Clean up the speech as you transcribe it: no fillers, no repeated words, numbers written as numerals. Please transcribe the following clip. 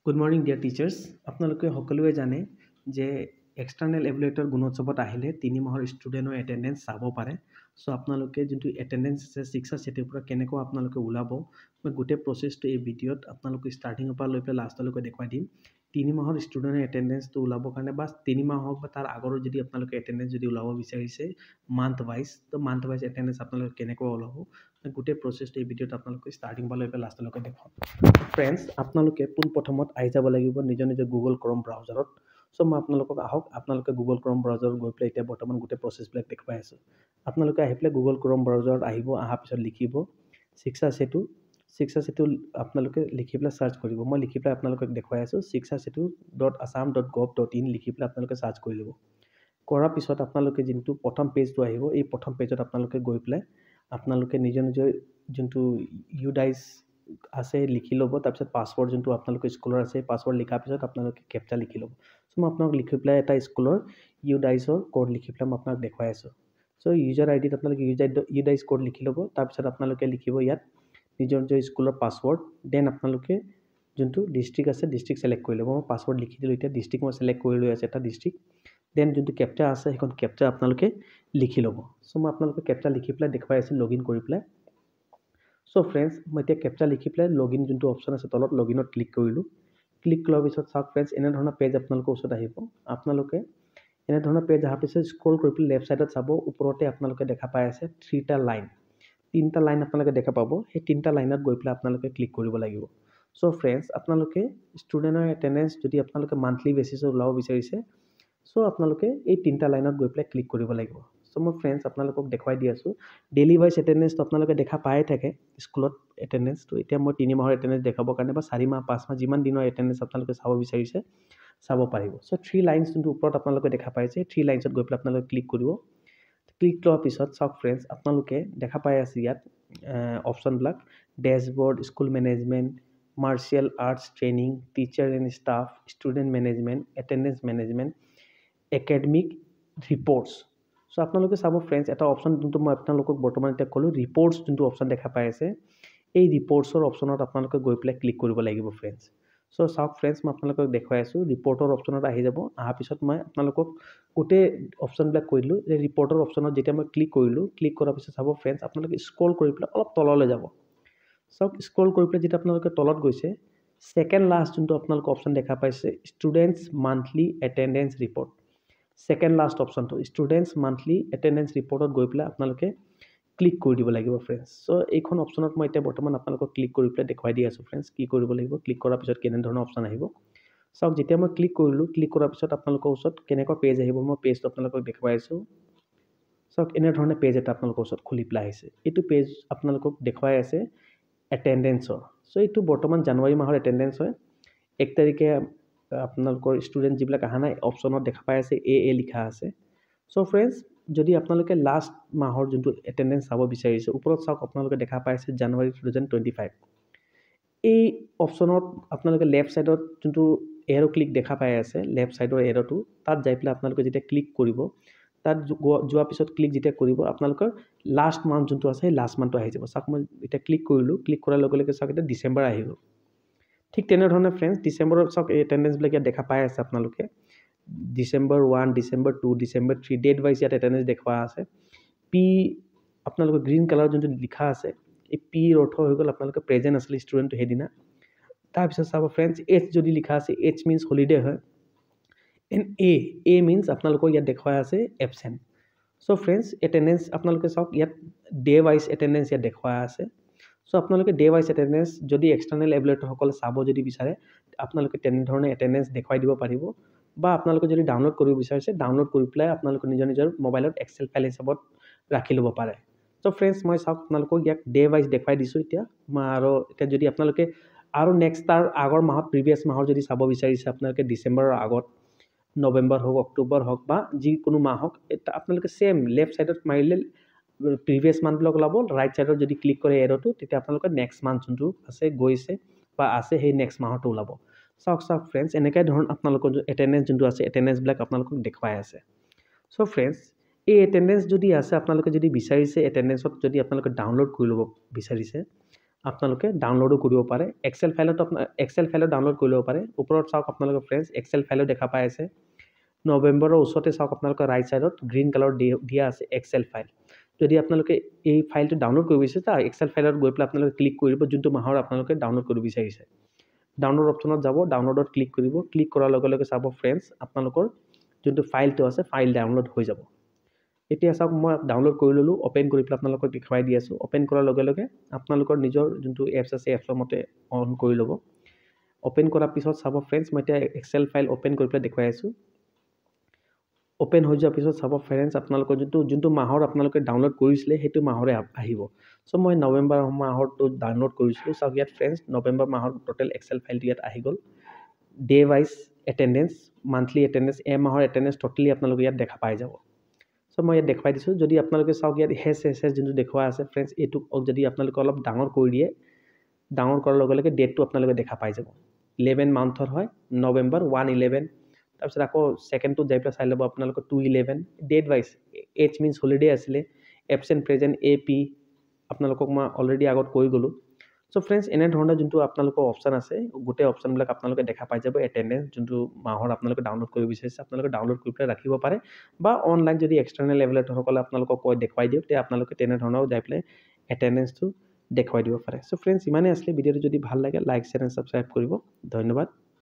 Good morning, dear teachers. আপোনালোকে সকলোৱে জানে যে এক্সটাৰ্নেল এভুলেটৰ গুণোৎসৱত আহিলে 3 মাহৰ ষ্টুডেণ্টৰ এটেণ্ডেঞ্চ চাব পাৰে। চ' আপোনালোকে যোনটো এটেণ্ডেঞ্চ আছে শিক্ষা চেটিৰ পৰা কেনেকৈ আপোনালোকে ওলাব মই গোটেই প্ৰচেছটো এই ভিডিঅ'ত আপোনালোকে ষ্টাৰ্টিঙৰ পৰা লৈ পেলাই লাষ্টলৈকে দেখুৱাই দিম। 3 মাহৰ ষ্টুডেণ্টৰ এটেণ্ডেঞ্চটো ওলাবৰ কাৰণে বা 3 মাহ হওক বা তাৰ আগৰো যদি আপোনালোকে এটেণ্ডেঞ্চ যদি ওলাব বিচাৰিছে মান্থ ৱাইজ এটেণ্ডেঞ্চ আপোনালোকে কেনেকৈ ওলাব গোটেই প্ৰচেছটো এই ভিডিঅ'ত আপোনালোকে ষ্টাৰ্টিং পৰা লৈ পেলাই লাষ্টলৈকে দেখুৱাম। ফ্ৰেণ্ডছ আপোনালোকে পোনপ্ৰথমত আহি যাব লাগিব নিজৰ গুগল ক্ৰম ব্ৰাউজাৰত। চ' মই আপোনালোকক আপোনালোকে গুগল ক্ৰম ব্ৰাউজাৰত গৈ পেলাই এতিয়া বৰ্তমান গোটেই প্ৰচেছবিলাক দেখুৱাই আছোঁ। আপোনালোকে আহি পেলাই গুগল ক্ৰম ব্ৰাউজাৰত অহাৰ পিছত লিখিব শিক্ষা সেতু আপোনালোকে লিখি পেলাই চাৰ্চ কৰিব। মই লিখি পেলাই আপোনালোকক দেখুৱাই আছোঁ shikshasetu.assam.gov.in লিখি পেলাই আপোনালোকে চাৰ্চ কৰি ল'ব। কৰাৰ পিছত আপোনালোকে যোনটো প্ৰথম পেজটো আহিব এই প্ৰথম পেজত আপোনালোকে গৈ পেলাই আপোনালোকে নিজৰ যোনটো ইউডাইচ আছে লিখি ল'ব। তাৰপিছত পাছৱৰ্ড যোনটো আপোনালোকৰ স্কুলৰ আছে পাছৱৰ্ড লিখাৰ পিছত আপোনালোকে কেপচা লিখি ল'ব। চ' মই আপোনালোক লিখি পেলাই এটা স্কুলৰ ইউডাইচৰ কোড লিখি পেলাই মই আপোনাক দেখুৱাই আছোঁ। চ' ইউজাৰ আই ডিত আপোনালোকে ইউডাইচ কোড লিখি ল'ব। তাৰপিছত আপোনালোকে লিখিব ইয়াত নিজৰ স্কুলৰ পাছৱৰ্ড। দেন আপোনালোকে যোনটো ডিষ্ট্ৰিক্ট আছে ডিষ্ট্ৰিক্ট ছিলেক্ট কৰি ল'ব। মই পাছৱৰ্ড লিখি দিলোঁ। এতিয়া ডিষ্ট্ৰিক্ট মই ছিলেক্ট কৰি লৈ আছে এটা ডিষ্ট্ৰিক্ট। দেন যোনটো কেপচা আছে সেইখন কেপচা আপোনালোকে লিখি ল'ব। চ' মই আপোনালোকে কেপচা লিখি পেলাই দেখুৱাই আছোঁ লগইন কৰি পেলাই। চ' ফ্ৰেণ্ডছ মই এতিয়া কেপচা লিখি পেলাই লগইন যোনটো অপশ্যন আছে তলত লগইনত ক্লিক কৰিলোঁ। ক্লিক কৰাৰ পিছত চাওক ফ্ৰেণ্ডছ এনেধৰণৰ পেজ আপোনালোকৰ ওচৰত আহিব। আপোনালোকে এনেধৰণৰ পেজ অহাৰ পিছত স্ক্ৰল কৰি পেলাই লেফ্ট ছাইডত চাব ওপৰতে আপোনালোকে দেখা পাই আছে 3টা লাইন। 3টা লাইন আপোনালোকে দেখা পাব। সেই 3টা লাইনত গৈ পেলাই আপোনালোকে ক্লিক কৰিব লাগিব। চ' ফ্ৰেণ্ডছ আপোনালোকে ষ্টুডেণ্টৰ এটেণ্ডেঞ্চ যদি আপোনালোকে মান্থলি বেচিছত ওলাব বিচাৰিছে চ' আপোনালোকে এই 3টা লাইনত গৈ পেলাই ক্লিক কৰিব লাগিব। চ' মই ফ্ৰেণ্ডছ আপোনালোকক দেখুৱাই দি আছোঁ ডেইলি ৱাইজ এটেণ্ডেঞ্চটো আপোনালোকে দেখা পায়ে থাকে স্কুলত এটেণ্ডেঞ্চটো। এতিয়া মই 3 মাহৰ এটেণ্ডেঞ্চ দেখাবৰ কাৰণে বা 4 মাহ 5 মাহ যিমান দিনৰ এটেণ্ডেঞ্চ আপোনালোকে চাব বিচাৰিছে চাব পাৰিব। চ' 3 লাইনছ যোনটো ওপৰত আপোনালোকে দেখা পাইছে 3 লাইনছত গৈ পেলাই আপোনালোকে ক্লিক কৰিব। ক্লিক কৰাৰ পিছত চাওক ফ্ৰেণ্ডছ আপোনালোকে দেখা পাই আছে ইয়াত অপশ্যনবিলাক dashboard, school management, martial arts training, teacher and staff, student management, attendance management, academic reports. So' আপোনালোকে চাব ফ্ৰেণ্ডছ এটা অপশ্যন যোনটো মই আপোনালোকক বৰ্তমান এতিয়া ক'লোঁ ৰিপৰ্টছ যোনটো অপশ্যন দেখা পাই আছে এই ৰিপৰ্টছৰ অপশ্যনত আপোনালোকে গৈ পেলাই ক্লিক কৰিব লাগিব ফ্ৰেণ্ডছ। চ' চাওক ফ্ৰেণ্ডছ মই আপোনালোকক দেখুৱাই আছোঁ ৰিপৰ্টৰ অপশ্যনত আহি যাব। অহাৰ পিছত মই আপোনালোকক গোটেই অপশ্যনবিলাক কৈ দিলোঁ যে ৰিপৰ্টৰ অপশ্যনত যেতিয়া মই ক্লিক কৰিলোঁ ক্লিক কৰাৰ পিছত চাব ফ্ৰেণ্ডছ আপোনালোকে স্ক্ৰল কৰি পেলাই অলপ তললৈ যাব। চাওক স্ক্ৰল কৰি পেলাই যেতিয়া আপোনালোকে তলত গৈছে ছেকেণ্ড লাষ্ট যোনটো আপোনালোকে অপশ্যন দেখা পাইছে students monthly attendance report. Second last অপশ্যনটো ষ্টুডেণ্টছ মান্থলি এটেণ্ডেঞ্চ ৰিপৰ্টত গৈ পেলাই আপোনালোকে ক্লিক কৰি দিব লাগিব ফ্ৰেণ্ডছ। চ' এইখন অপশ্যনত মই এতিয়া বৰ্তমান আপোনালোকক ক্লিক কৰি পেলাই দেখুৱাই দি আছোঁ ফ্ৰেণ্ডছ কি কৰিব লাগিব। ক্লিক কৰাৰ পিছত কেনেধৰণৰ অপশ্যন আহিব চাওক। যেতিয়া মই ক্লিক কৰিলোঁ ক্লিক কৰাৰ পিছত আপোনালোকৰ ওচৰত কেনেকুৱা পেজ আহিব মই পেজটো আপোনালোকক দেখুৱাই আছোঁ। চাওক এনেধৰণে পেজ এটা আপোনালোকৰ ওচৰত খুলি পেলাই আহিছে। এইটো পেজ আপোনালোকক দেখুৱাই আছে এটেণ্ডেঞ্চৰ। চ' এইটো বৰ্তমান জানুৱাৰী মাহৰ এটেণ্ডেঞ্চ হয়। 1 তাৰিখে আপোনালোকৰ ষ্টুডেণ্ট যিবিলাক অহা নাই অপশ্যনত দেখা পাই আছে এ লিখা আছে। চ' ফ্ৰেণ্ডছ যদি আপোনালোকে লাষ্ট মাহৰ যোনটো এটেণ্ডেঞ্চ চাব বিচাৰিছে ওপৰত চাওক আপোনালোকে দেখা পাই আছে জানুৱাৰী 2025। এই অপশ্যনত আপোনালোকে লেফ্ট ছাইডত যোনটো এৰ' ক্লিক দেখা পাই আছে লেফ্ট ছাইডৰ এৰ'টো তাত যাই পেলাই আপোনালোকে যেতিয়া ক্লিক কৰিব তাত যোৱাৰ পিছত ক্লিক যেতিয়া কৰিব আপোনালোকৰ লাষ্ট মান্থ যোনটো আছে সেই লাষ্ট মান্থটো আহি যাব। চাওক মই এতিয়া ক্লিক কৰিলোঁ ক্লিক কৰাৰ লগে লগে চাওক এতিয়া ডিচেম্বৰ আহি গ'ল। ঠিক তেনেধৰণে ফ্ৰেণ্ডছ ডিচেম্বৰত চাওক এই এটেণ্ডেঞ্চবিলাক ইয়াত দেখা পাই আছে আপোনালোকে ডিচেম্বৰ 1, ডিচেম্বৰ 2, ডিচেম্বৰ 3 ডেট ৱাইজ ইয়াত এটেণ্ডেঞ্চ দেখুওৱা আছে। পি আপোনালোকৰ গ্ৰীণ কালাৰ যোনটো লিখা আছে এই পিৰ অৰ্থ হৈ গ'ল আপোনালোকে প্ৰেজেণ্ট আছিলে ষ্টুডেণ্টটো সেইদিনা। তাৰপিছত চাব ফ্ৰেণ্ডছ এইচ যদি লিখা আছে এইচ মিনছ হলিডে হয়। এণ্ড এ মিনছ আপোনালোকৰ ইয়াত দেখুৱাই আছে এবচেণ্ট। চ' ফ্ৰেণ্ডছ এটেণ্ডেঞ্চ আপোনালোকে চাওক ইয়াত ডে ৱাইজ এটেণ্ডেঞ্চ ইয়াত দেখুৱাই আছে। চ' আপোনালোকে ডে ৱাইজ এটেণ্ডেঞ্চ যদি এক্সটাৰ্নেল এভুলেটৰসকলে চাব যদি বিচাৰে আপোনালোকে তেনেধৰণে এটেণ্ডেঞ্চ দেখুৱাই দিব পাৰিব বা আপোনালোকে যদি ডাউনলোড কৰিব বিচাৰিছে ডাউনলোড কৰি পেলাই আপোনালোকে নিজৰ মোবাইলত এক্সেল ফাইল হিচাপত ৰাখি ল'ব পাৰে। চ' ফ্ৰেণ্ডছ মই চাওক আপোনালোকক ইয়াক ডে ৱাইজ দেখুৱাই দিছোঁ এতিয়া মই আৰু এতিয়া যদি আপোনালোকে আৰু নেক্সট তাৰ আগৰ মাহত প্ৰিভিয়াছ মাহৰ যদি চাব বিচাৰিছে আপোনালোকে ডিচেম্বৰৰ আগত নৱেম্বৰ হওক অক্টোবৰ হওক বা যিকোনো মাহ হওক আপোনালোকে ছেম লেফ্ট ছাইডত মাৰিলে প্ৰিভিয়াছ মান্থবিলাক ওলাব। ৰাইট ছাইডত যদি ক্লিক কৰে এৰ'টো তেতিয়া আপোনালোকৰ নেক্সট মান্থ যোনটো আছে গৈছে বা আছে সেই নেক্সট মাহতো ওলাব। চাওক ফ্ৰেণ্ডছ এনেকৈ ধৰণৰ আপোনালোকৰ এটেণ্ডেঞ্চ যোনটো আছে এটেণ্ডেঞ্চবিলাক আপোনালোকক দেখুৱাই আছে। চ' ফ্ৰেণ্ডছ এই এটেণ্ডেঞ্চ যদি আছে আপোনালোকে যদি বিচাৰিছে এটেণ্ডেঞ্চত যদি আপোনালোকে ডাউনলোড কৰি ল'ব বিচাৰিছে আপোনালোকে ডাউনলোডো কৰিব পাৰে এক্সেল ফাইলত ডাউনলোড কৰি ল'ব পাৰে ওপৰত চাওক আপোনালোকে ফ্ৰেণ্ডছ এক্সেল ফাইলো দেখা পাই আছে নৱেম্বৰৰ ওচৰতে চাওক আপোনালোকৰ ৰাইট ছাইডত গ্ৰীণ কালাৰ দিয়া আছে এক্সেল ফাইল যদি আপোনালোকে এই ফাইলটো ডাউনলোড কৰিব বিচাৰিছে তাৰ এক্সেল ফাইলত গৈ পেলাই আপোনালোকে ক্লিক কৰিব যোনটো মাহৰ আপোনালোকে ডাউনলোড কৰিব বিচাৰিছে ডাউনলোড অপশ্যনত যাব ডাউনলোডত ক্লিক কৰিব ক্লিক কৰাৰ লগে লগে চাব ফ্ৰেণ্ডছ আপোনালোকৰ যোনটো ফাইলটো আছে ফাইল ডাউনলোড হৈ যাব এতিয়া চাওক মই ডাউনলোড কৰি ল'লোঁ অ'পেন কৰি পেলাই আপোনালোকক দেখুৱাই দি আছোঁ অ'পেন কৰাৰ লগে লগে আপোনালোকৰ নিজৰ যোনটো এপছ আছে এপছৰ মতে অন কৰি ল'ব অ'পেন কৰাৰ পিছত চাব ফ্ৰেণ্ডছ মই এতিয়া এক্সেল ফাইল অ'পেন কৰি পেলাই দেখুৱাই আছোঁ অ'পেন হৈ যোৱাৰ পিছত চাব ফ্ৰেণ্ডছ আপোনালোকৰ যোনটো মাহৰ আপোনালোকে ডাউনলোড কৰিছিলে সেইটো মাহৰে আহিব চ' মই নৱেম্বৰ মাহৰটো ডাউনলোড কৰিছিলোঁ চাওক ইয়াত ফ্ৰেণ্ডছ নৱেম্বৰ মাহৰ টোটেল এক্সেল ফাইলটো ইয়াত আহি গ'ল day wise attendance monthly attendance মাহৰ এটেণ্ডেঞ্চ টোটেলি আপোনালোকে ইয়াত দেখা পাই যাব চ' মই ইয়াত দেখুৱাই দিছোঁ যদি আপোনালোকে চাওক ইয়াত হেছ যোনটো দেখুওৱা আছে ফ্ৰেণ্ডছ এইটো যদি আপোনালোকে অলপ ডাঙৰ কৰি দিয়ে ডাঙৰ কৰাৰ লগে লগে ডেটটো আপোনালোকে দেখা পাই যাব 11 মান্থৰ হয় নৱেম্বৰ 1/11 তাৰপিছত আকৌ ছেকেণ্ডটোত যাই পেলাই চাই ল'ব আপোনালোকৰ 2/11 date wise H means holiday আছিলে এবচেণ্ট প্ৰেজেণ্ট AP আপোনালোকক মই অলৰেডি আগত কৈ গ'লোঁ চ' ফ্ৰেণ্ডছ এনেধৰণৰ যোনটো আপোনালোকৰ অপশ্যন আছে গোটেই অপশ্যনবিলাক আপোনালোকে দেখা পাই যাব এটেণ্ডেঞ্চ যোনটো মাহৰ আপোনালোকে ডাউনলোড কৰিব বিচাৰিছে আপোনালোকে ডাউনলোড কৰি পেলাই ৰাখিব পাৰে বা অনলাইন যদি এক্সটাৰ্নেল এভেলেটৰসকলে আপোনালোকক দেখুৱাই দিয়ক তেতিয়া আপোনালোকে তেনেধৰণৰ যাই পেলাই এটেণ্ডেঞ্চটো দেখুৱাই দিব পাৰে চ' ফ্ৰেণ্ডছ ইমানেই আছিলে ভিডিঅ'টো যদি ভাল লাগে লাইক শ্বেয়াৰ এণ্ড ছাবস্ক্ৰাইব কৰিব ধন্যবাদ